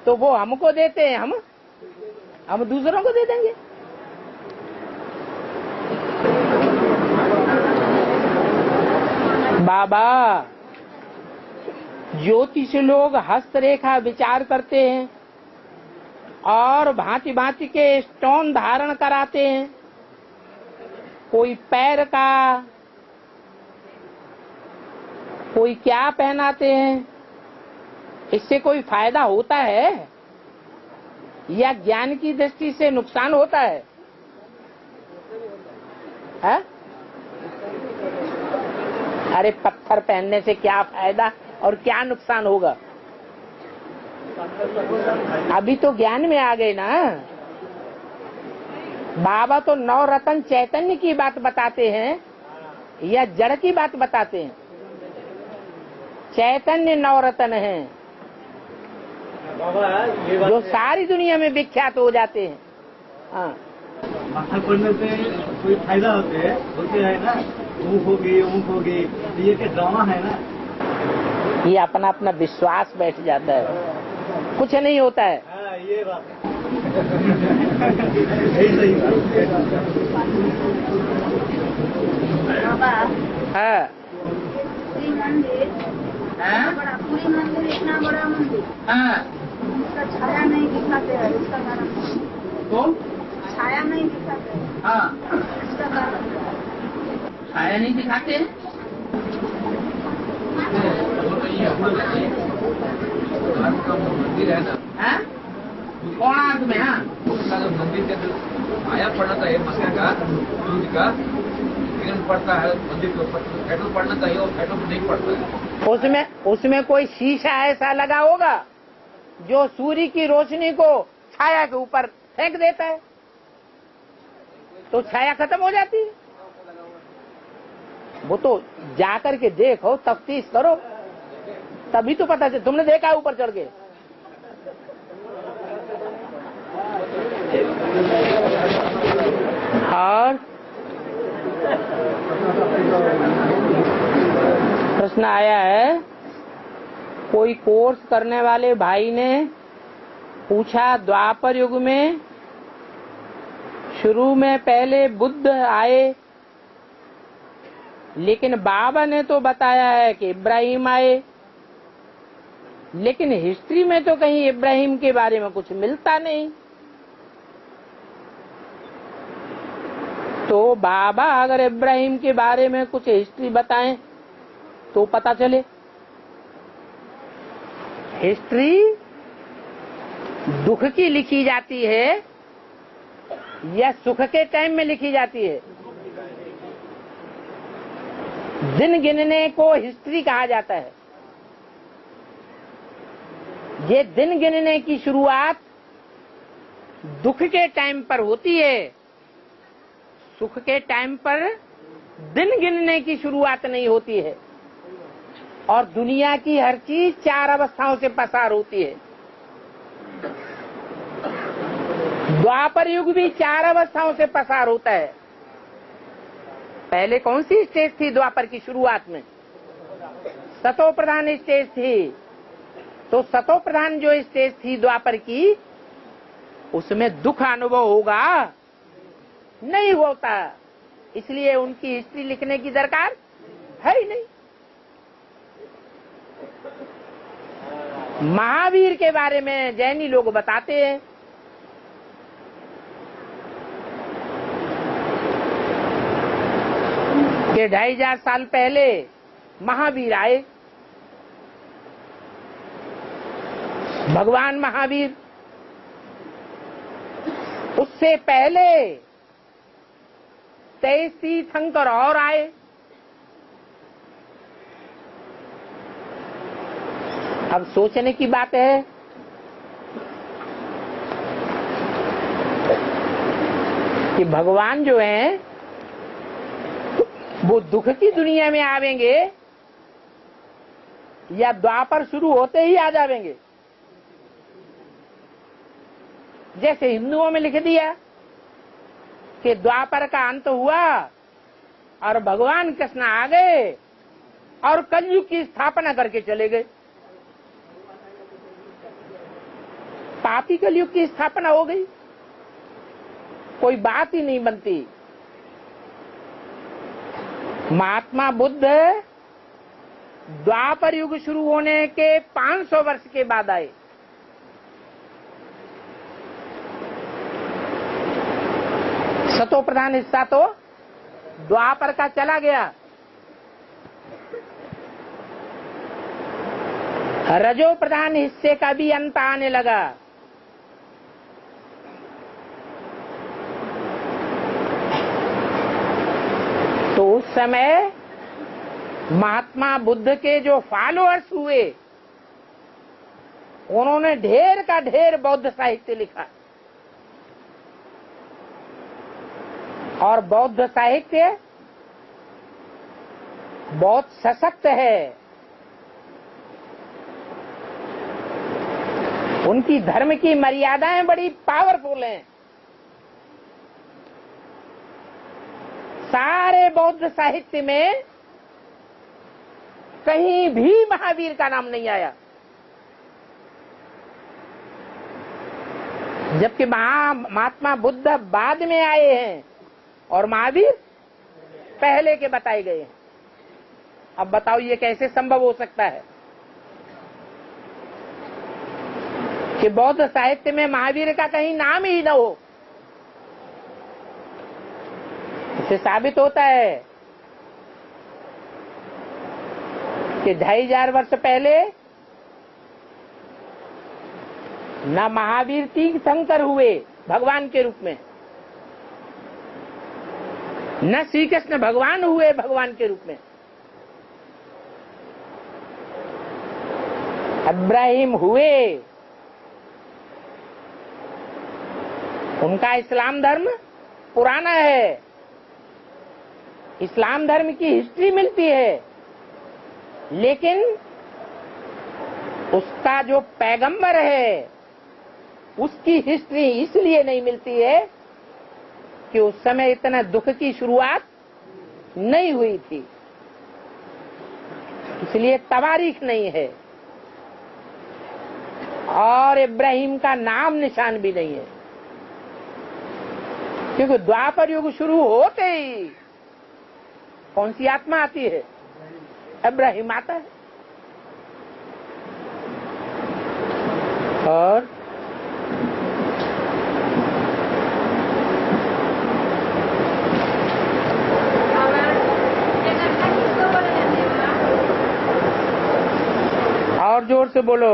तो वो हमको देते हैं, हम दूसरों को दे देंगे। बाबा, ज्योतिष लोग हस्तरेखा विचार करते हैं और भांति भांति के स्टोन धारण कराते हैं, कोई पैर का, कोई क्या पहनाते हैं। इससे कोई फायदा होता है या ज्ञान की दृष्टि से नुकसान होता है? अरे पत्थर पहनने से क्या फायदा और क्या नुकसान होगा? अभी तो ज्ञान में आ गए ना। बाबा तो नवरत्न चैतन्य की बात बताते हैं या जड़ की बात बताते हैं? चैतन्य नवरत्न है जो सारी दुनिया में विख्यात हो जाते हैं। हाँ, पत्थर पड़ने से कोई फायदा होते है ना, ऊँख होगी, ये क्या ड्रामा है ना। ये अपना अपना विश्वास बैठ जाता है, कुछ नहीं होता है। हाँ, ये बात है। सही बात। हाँ, पूरी मंदिर इतना बड़ा मंदिर, हाँ, उसका छाया नहीं दिखाते हैं, उसका कारण तो छाया नहीं दिखाते हैं, हाँ, उसका कारण छाया नहीं दिखाते हैं। मंदिर है ना, कोणार्क में, हाँ, उसका जो मंदिर के अंदर छाया पड़ना चाहिए, मक्का का, सूरज का किरण पड़ता है मंदिर के ऊपर, पेट्रोल पड़ना चाहिए और पेट्रोल नहीं पड़ता है। उसमें कोई शीशा ऐसा लगा होगा जो सूर्य की रोशनी को छाया के ऊपर फेंक देता है, तो छाया खत्म हो जाती है। वो तो जाकर के देखो, तफ्तीश करो, तभी तो पता चले। तुमने देखा ऊपर चढ़ के? और प्रश्न आया है, कोई कोर्स करने वाले भाई ने पूछा, द्वापर युग में शुरू में पहले बुद्ध आए, लेकिन बाबा ने तो बताया है कि इब्राहिम आए, लेकिन हिस्ट्री में तो कहीं इब्राहिम के बारे में कुछ मिलता नहीं। तो बाबा अगर इब्राहिम के बारे में कुछ हिस्ट्री बताएं तो पता चले। हिस्ट्री दुख की लिखी जाती है या सुख के टाइम में लिखी जाती है? दिन गिनने को हिस्ट्री कहा जाता है। ये दिन गिनने की शुरुआत दुख के टाइम पर होती है, सुख के टाइम पर दिन गिनने की शुरुआत नहीं होती है। और दुनिया की हर चीज 4 अवस्थाओं से पसार होती है। द्वापर युग भी 4 अवस्थाओं से पसार होता है। पहले कौन सी स्टेज थी द्वापर की शुरुआत में? सतो प्रधान स्टेज थी। तो सतो प्रधान जो स्टेज थी द्वापर की, उसमें दुख अनुभव होगा नहीं होता, इसलिए उनकी हिस्ट्री लिखने की दरकार है ही नहीं। महावीर के बारे में जैनी लोग बताते हैं कि 2500 साल पहले महावीर आए। भगवान महावीर, उससे पहले 23 तीर्थंकर और आए। अब सोचने की बात है कि भगवान जो हैं वो दुख की दुनिया में आवेंगे या द्वापर शुरू होते ही आ जाएंगे? जैसे हिंदुओं में लिख दिया कि द्वापर का अंत हुआ और भगवान कृष्ण आ गए और कलयुग की स्थापना करके चले गए। पापी कलयुग की स्थापना हो गई, कोई बात ही नहीं बनती। महात्मा बुद्ध द्वापर युग शुरू होने के 500 वर्ष के बाद आए। सतो प्रधान हिस्सा तो द्वापर का चला गया, रजो प्रधान हिस्से का भी अंत आने लगा। तो उस समय महात्मा बुद्ध के जो फॉलोअर्स हुए, उन्होंने ढेर का ढेर बौद्ध साहित्य लिखा, और बौद्ध साहित्य बहुत सशक्त है। उनकी धर्म की मर्यादाएं बड़ी पावरफुल हैं। सारे बौद्ध साहित्य में कहीं भी महावीर का नाम नहीं आया, जबकि महात्मा बुद्ध बाद में आए हैं और महावीर पहले के बताए गए हैं। अब बताओ ये कैसे संभव हो सकता है कि बौद्ध साहित्य में महावीर का कहीं नाम ही न हो। इससे साबित होता है कि 2500 वर्ष पहले न महावीर तीर्थंकर हुए भगवान के रूप में, न श्री कृष्ण भगवान हुए भगवान के रूप में। इब्राहिम हुए, उनका इस्लाम धर्म पुराना है, इस्लाम धर्म की हिस्ट्री मिलती है, लेकिन उसका जो पैगंबर है उसकी हिस्ट्री इसलिए नहीं मिलती है कि उस समय इतना दुख की शुरुआत नहीं हुई थी, इसलिए तवारीख नहीं है, और इब्राहिम का नाम निशान भी नहीं है, क्योंकि द्वापर युग शुरू होते ही कौन सी आत्मा आती है? इब्राहिम आता है। और जोर से बोलो।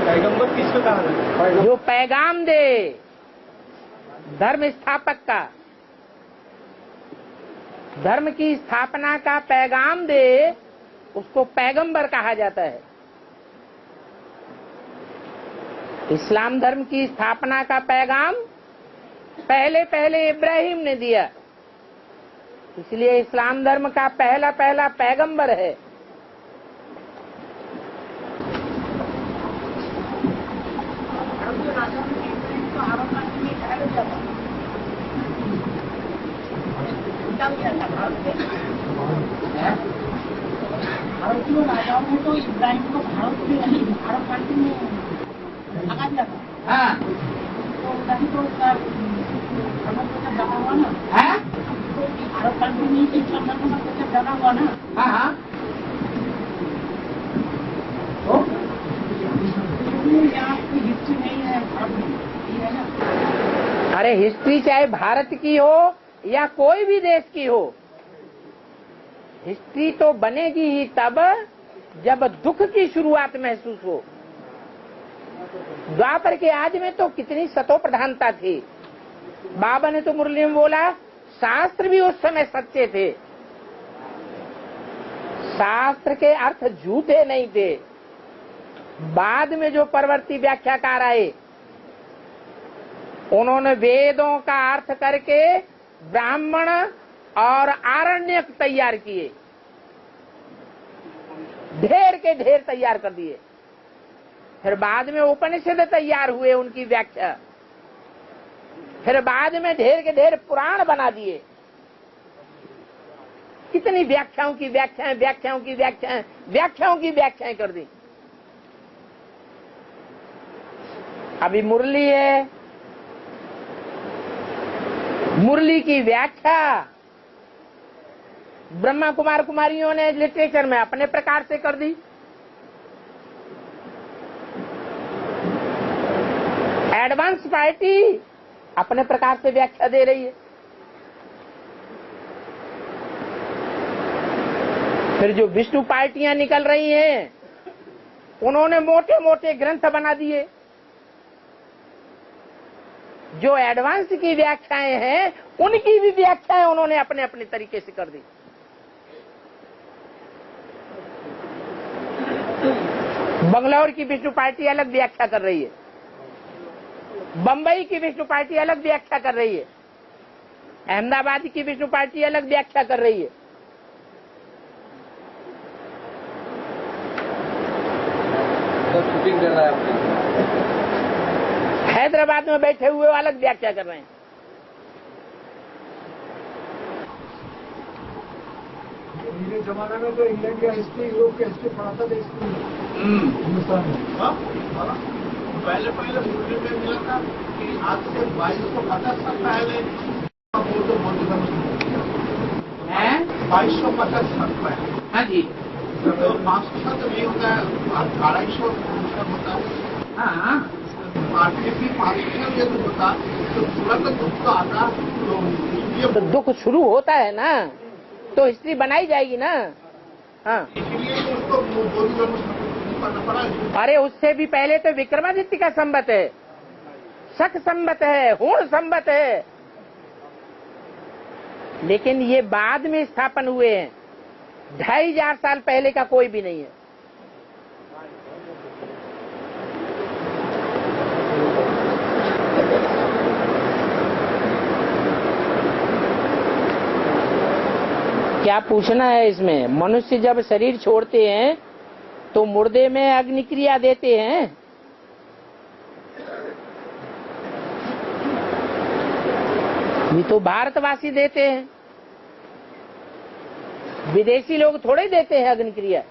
पैगंबर किसको कहा जाता है? जो पैगाम दे, धर्म स्थापक का, धर्म की स्थापना का पैगाम दे, उसको पैगंबर कहा जाता है। इस्लाम धर्म की स्थापना का पैगाम पहले पहले इब्राहिम ने दिया, इसलिए इस्लाम धर्म का पहला पहला पैगंबर है। भारतीय राजाओं ने तो इब्राहिम को भारत में भागा दिया था। हाँ, तो तभी तो उसका धर्म प्रचार ज्यादा हुआ ना। हाँ, तो भारत कंट्री में इस्लाम धर्म का प्रचार ज्यादा हुआ ना। हाँ, हाँ। यहाँ कोई हिस्ट्री नहीं है भारत में, ये है ना। अरे हिस्ट्री चाहे भारत की हो या कोई भी देश की हो, हिस्ट्री तो बनेगी ही तब जब दुख की शुरुआत महसूस हो। द्वापर के आज में तो कितनी सतो प्रधानता थी। बाबा ने तो मुरली में बोला, शास्त्र भी उस समय सच्चे थे, शास्त्र के अर्थ झूठे नहीं थे। बाद में जो परवर्ती व्याख्याकार आए, उन्होंने वेदों का अर्थ करके ब्राह्मण और आरण्यक तैयार किए, ढेर के ढेर तैयार कर दिए। फिर बाद में उपनिषद तैयार हुए, उनकी व्याख्या। फिर बाद में ढेर के ढेर पुराण बना दिए। कितनी व्याख्याओं की व्याख्याएं, व्याख्याओं की व्याख्याएं, व्याख्याओं की व्याख्याएं कर दी। अभी मुरली है, मुरली की व्याख्या ब्रह्मा कुमार कुमारियों ने लिटरेचर में अपने प्रकार से कर दी। एडवांस पार्टी अपने प्रकार से व्याख्या दे रही है। फिर जो विष्णु पार्टियां निकल रही हैं, उन्होंने मोटे मोटे ग्रंथ बना दिए। जो एडवांस की व्याख्याएं हैं, उनकी भी व्याख्याएं उन्होंने अपने अपने तरीके से कर दी। बंगलौर की विष्णु पार्टी अलग व्याख्या कर रही है, बंबई की विष्णु पार्टी अलग व्याख्या कर रही है, अहमदाबाद की विष्णु पार्टी अलग व्याख्या कर रही है। शूटिंग कर रहा है अपने। हैदराबाद में बैठे हुए अलग व्याख्या कर रहे हैं। मेरे जमाने में तो इंग्लैंड का हिस्ट्री, यूरोप का हिस्ट्री पढ़ाता था स्कूल में, हिंदुस्तान में। पहले मुरली में मिला था कि आज से 2250 साल पहले बौद्ध धर्म हैं? 2250 साल पहले। हाँ जी, तो 500 साल तो नहीं होता है, 250 होता है। हाँ, आर्टिफिशियल 500 साल यदि होता तो पूरा तो दुख तो आता। तो दुख शुरू होता है ना, तो हिस्ट्री बनाई जाएगी ना। हाँ, इसलिए तो उसको बौद्ध धर्म करना पड़ा। अरे उससे भी पहले तो विक्रमादित्य का संवत है, शक संवत है, हूण संवत है, लेकिन ये बाद में स्थापन हुए हैं। 2500 साल पहले का कोई भी नहीं है। क्या पूछना है इसमें? मनुष्य जब शरीर छोड़ते हैं तो मुर्दे में अग्नि क्रिया देते हैं। ये तो भारतवासी देते हैं, विदेशी लोग थोड़े देते हैं अग्नि क्रिया।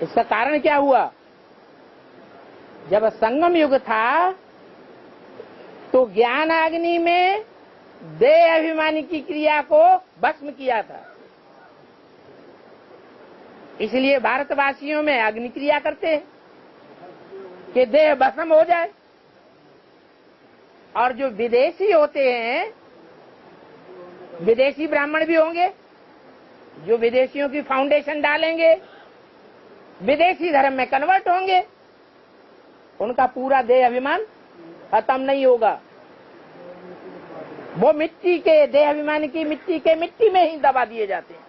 इसका कारण क्या हुआ? जब संगम युग था तो ज्ञान अग्नि में देह अभिमानी की क्रिया को भस्म किया था, इसलिए भारतवासियों में अग्नि क्रिया करते हैं कि देह भस्म हो जाए। और जो विदेशी होते हैं, विदेशी ब्राह्मण भी होंगे जो विदेशियों की फाउंडेशन डालेंगे, विदेशी धर्म में कन्वर्ट होंगे, उनका पूरा देह अभिमान खत्म नहीं होगा। वो मिट्टी के देह अभिमान की मिट्टी में ही दबा दिए जाते हैं।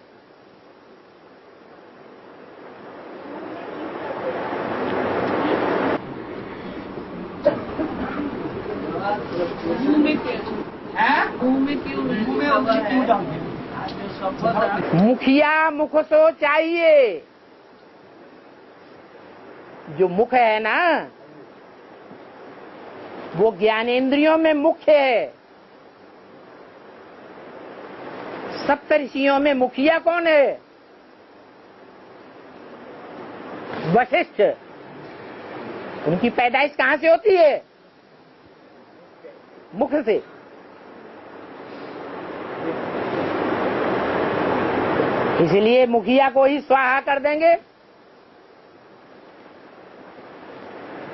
मुखिया मुख तो चाहिए। जो मुख है ना, वो ज्ञानेंद्रियों में मुख्य है। सप्तऋषियों में मुखिया कौन है? वशिष्ठ। उनकी पैदाइश कहां से होती है? मुख से। इसलिए मुखिया को ही स्वाहा कर देंगे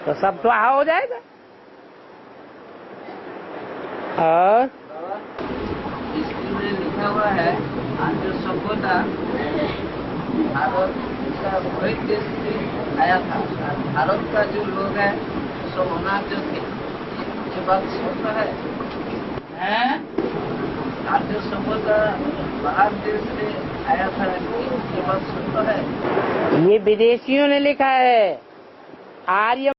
तो सब स्वाहा हो जाएगा। और इसमें लिखा हुआ है आर्य सभ्यता भारत का कई देश से आया था। भारत का जो लोग है सब अनार्य थे, ये बात सत्य है? आर्य सभ्यता बाहर देश से आया था, ये बात सत्य है? ये विदेशियों ने लिखा है। आर्य